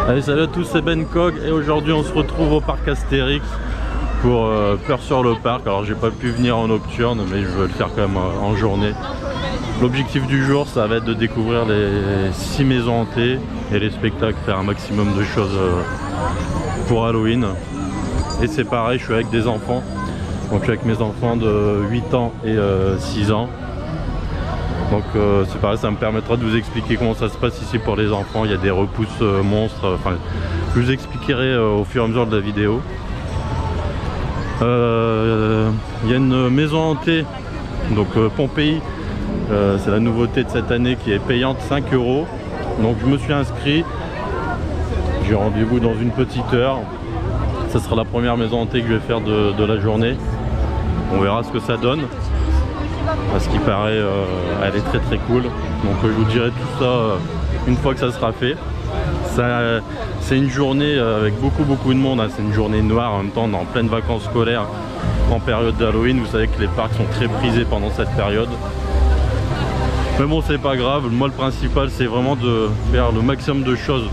Allez, salut à tous, c'est Ben Cog et aujourd'hui on se retrouve au parc Astérix pour Peur sur le parc. Alors j'ai pas pu venir en nocturne mais je veux le faire quand même en journée. L'objectif du jour ça va être de découvrir les 6 maisons hantées et les spectacles, faire un maximum de choses pour Halloween. Et c'est pareil, je suis avec des enfants, donc je suis avec mes enfants de 8 ans et 6 ans. Donc c'est pareil, ça me permettra de vous expliquer comment ça se passe ici pour les enfants. Il y a des repousses monstres, enfin je vous expliquerai au fur et à mesure de la vidéo. Il y a une maison hantée, donc Pompéi, c'est la nouveauté de cette année qui est payante 5 €. Donc je me suis inscrit, j'ai rendez-vous dans une petite heure. Ça sera la première maison hantée que je vais faire de la journée. On verra ce que ça donne. À ce qui paraît, elle est très très cool. Donc je vous dirai tout ça une fois que ça sera fait. C'est une journée avec beaucoup de monde, hein. C'est une journée noire en même temps, on est en pleine vacances scolaires en période d'Halloween. Vous savez que les parcs sont très prisés pendant cette période. Mais bon, c'est pas grave, moi le principal c'est vraiment de faire le maximum de choses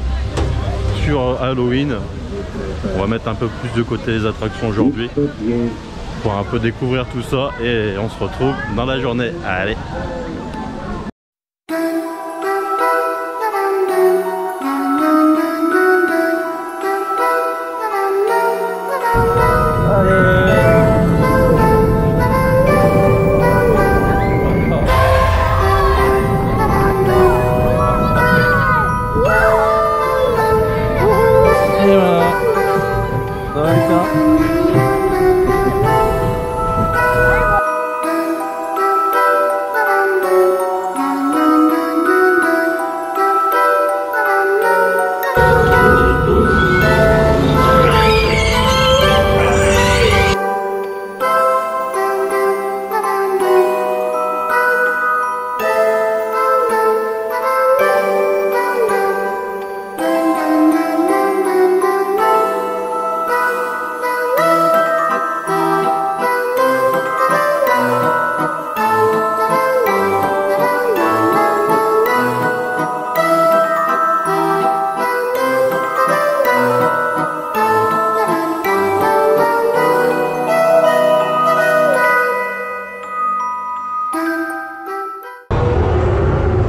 sur Halloween. On va mettre un peu plus de côté les attractions aujourd'hui pour un peu découvrir tout ça et on se retrouve dans la journée. Allez!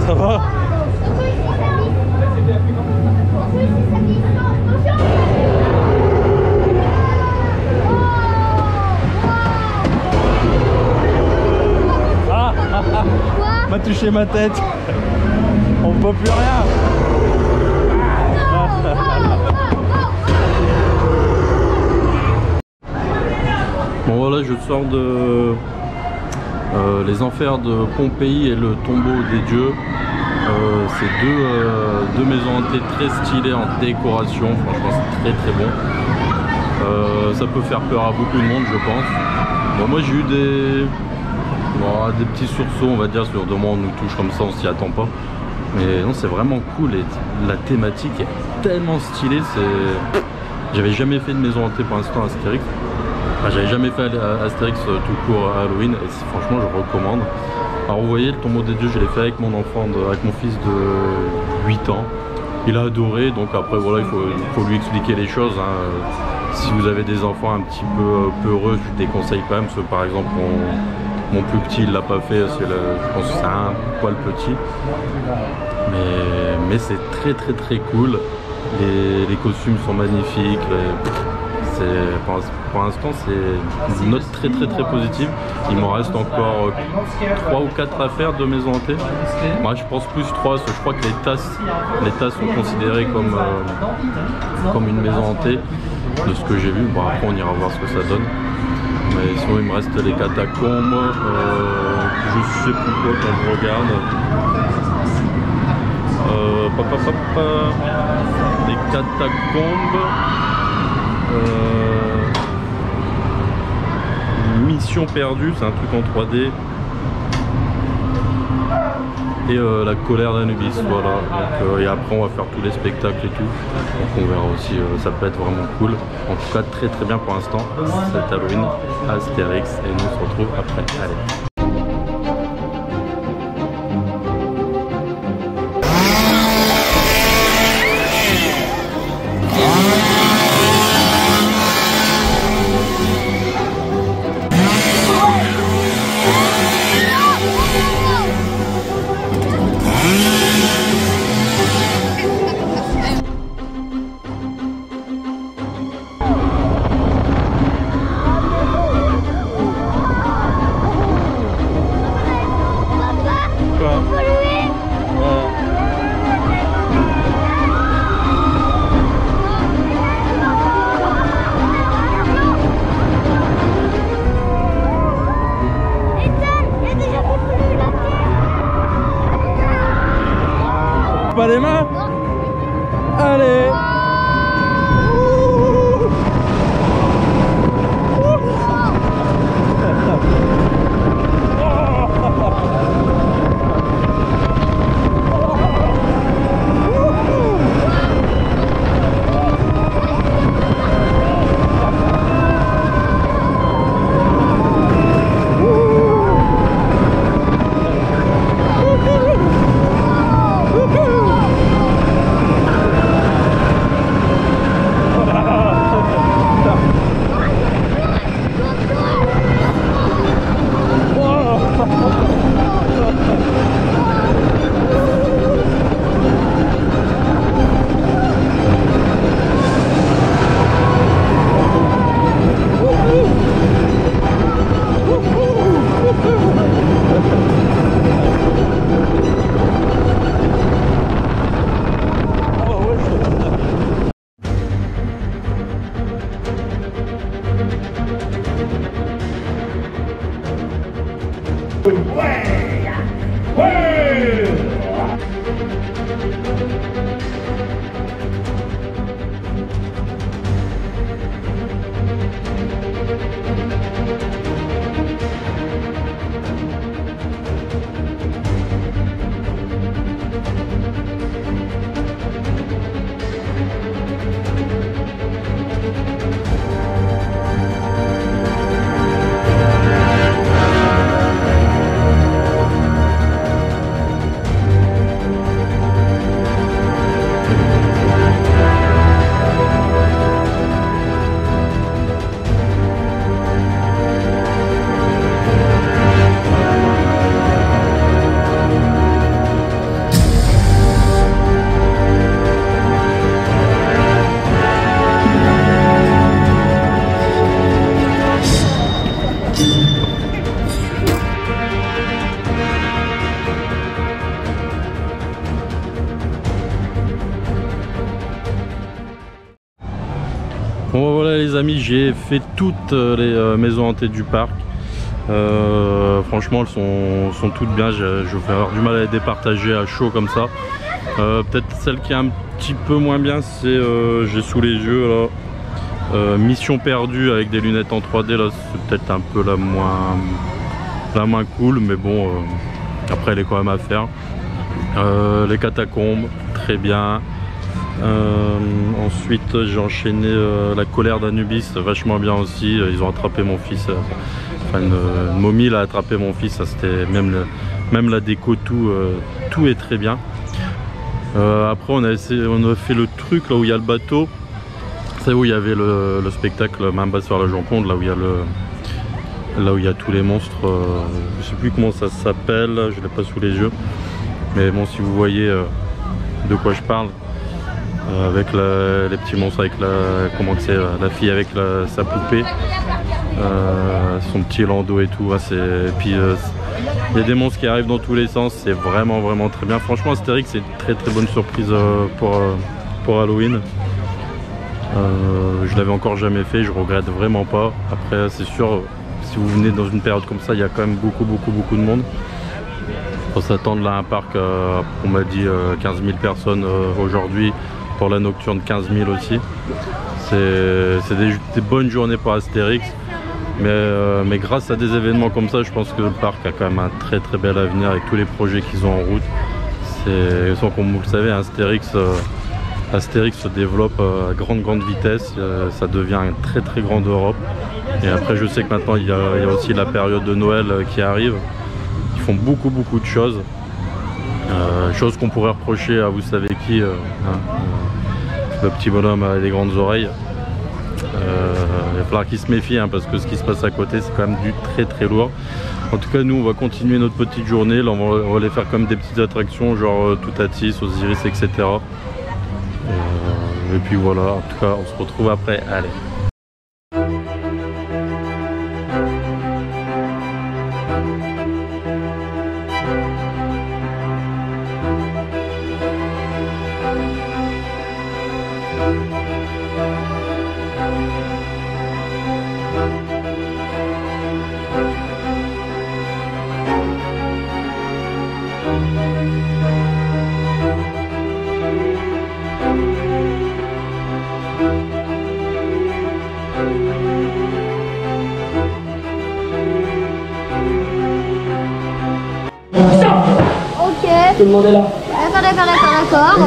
Ça va? Ah, m'a touché ma tête. On peut plus rien. Bon voilà, je sors de les enfers de Pompéi et le tombeau des dieux. C'est deux maisons hantées très stylées en décoration, franchement c'est très bon. Ça peut faire peur à beaucoup de monde je pense. Bon, moi j'ai eu des petits sursauts on va dire, sur deux mois on nous touche comme ça, on s'y attend pas. Mais non, c'est vraiment cool et la thématique est tellement stylée. J'avais jamais fait de maison hantée pour l'instant à Astérix. Enfin, j'avais jamais fait Astérix tout court à Halloween et franchement je recommande. Alors vous voyez, le tombeau des dieux je l'ai fait avec mon enfant, avec mon fils de 8 ans. Il a adoré, donc après voilà, il faut lui expliquer les choses, hein. Si vous avez des enfants un petit peu peureux, je vous déconseille quand même, parce que par exemple mon plus petit il l'a pas fait, je pense que c'est un poil petit. Mais c'est très cool, les costumes sont magnifiques. Pour l'instant c'est une note très positive. Il m'en reste encore 3 ou 4 à faire de maison hantée. Moi je pense plus 3 parce que je crois que les tasses sont considérées comme une maison hantée de ce que j'ai vu. Bon après on ira voir ce que ça donne. Mais sinon il me reste les catacombes, je sais plus quoi quand je regarde. Les catacombes. Mission perdue, c'est un truc en 3D. Et la colère d'Anubis, voilà. Donc, et après on va faire tous les spectacles et tout. Donc on verra aussi, ça peut être vraiment cool. En tout cas très bien pour l'instant. C'est Halloween à Astérix et nous on se retrouve après. Allez. Bon voilà les amis, j'ai fait toutes les maisons hantées du parc. Franchement elles sont toutes bien, je vais avoir du mal à les départager à chaud comme ça. Peut-être celle qui est un petit peu moins bien, c'est j'ai sous les yeux là, Mission perdue avec des lunettes en 3D là, c'est peut-être un peu la moins cool, mais bon après elle est quand même à faire. Les catacombes, très bien. Ensuite j'ai enchaîné la colère d'Anubis, vachement bien aussi. Ils ont attrapé mon fils, enfin une momie l'a attrapé mon fils, c'était même la déco, tout est très bien. Après on a fait le truc là où il y a le bateau, c'est où il y avait le spectacle Mamba sur la Joconde, là où il y a tous les monstres. Je sais plus comment ça s'appelle, je l'ai pas sous les yeux, mais bon si vous voyez de quoi je parle. Avec les petits monstres, avec la fille avec sa poupée, son petit landau et tout. Et puis il y a des monstres qui arrivent dans tous les sens, c'est vraiment très bien. Franchement Astérix c'est une très bonne surprise pour Halloween. Je l'avais encore jamais fait, je regrette vraiment pas. Après c'est sûr, si vous venez dans une période comme ça, il y a quand même beaucoup de monde. Faut s'attendre là à un parc, on m'a dit 15 000 personnes aujourd'hui. Pour la nocturne 15 000 aussi. C'est des bonnes journées pour Astérix, mais grâce à des événements comme ça, je pense que le parc a quand même un très bel avenir avec tous les projets qu'ils ont en route. Comme vous le savez, Astérix se développe à grande vitesse, ça devient un très grande Europe. Et après je sais que maintenant il y a aussi la période de Noël qui arrive. Ils font beaucoup de choses. Chose qu'on pourrait reprocher à vous savez qui, le petit bonhomme avec les grandes oreilles. Il va falloir qu'il se méfie parce que ce qui se passe à côté c'est quand même du très lourd. En tout cas nous on va continuer notre petite journée, là on va aller faire comme des petites attractions genre Toutatis, Osiris, etc. Et puis voilà, en tout cas on se retrouve après, allez. Tout le monde est là. D'accord.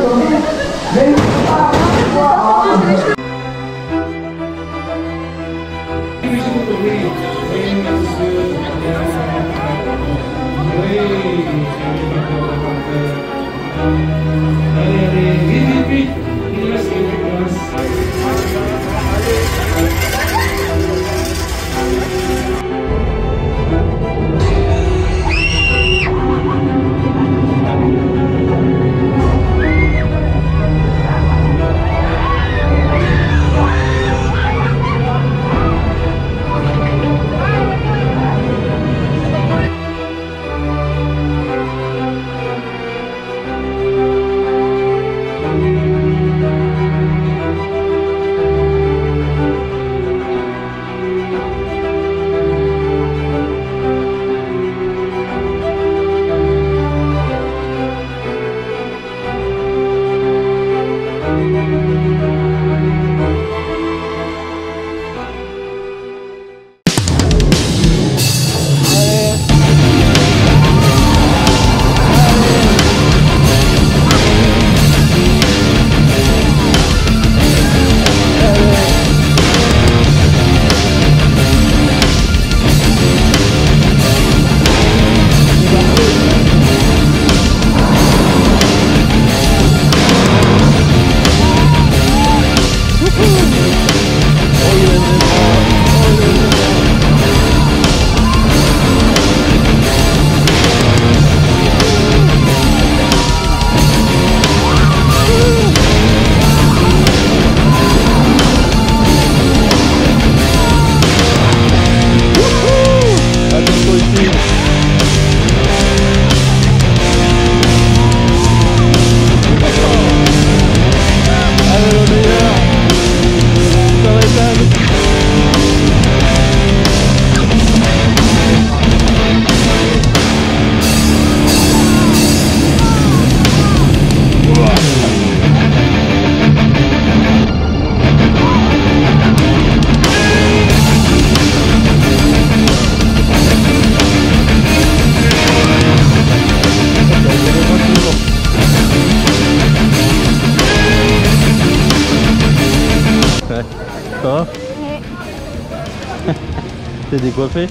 t'es décoiffé?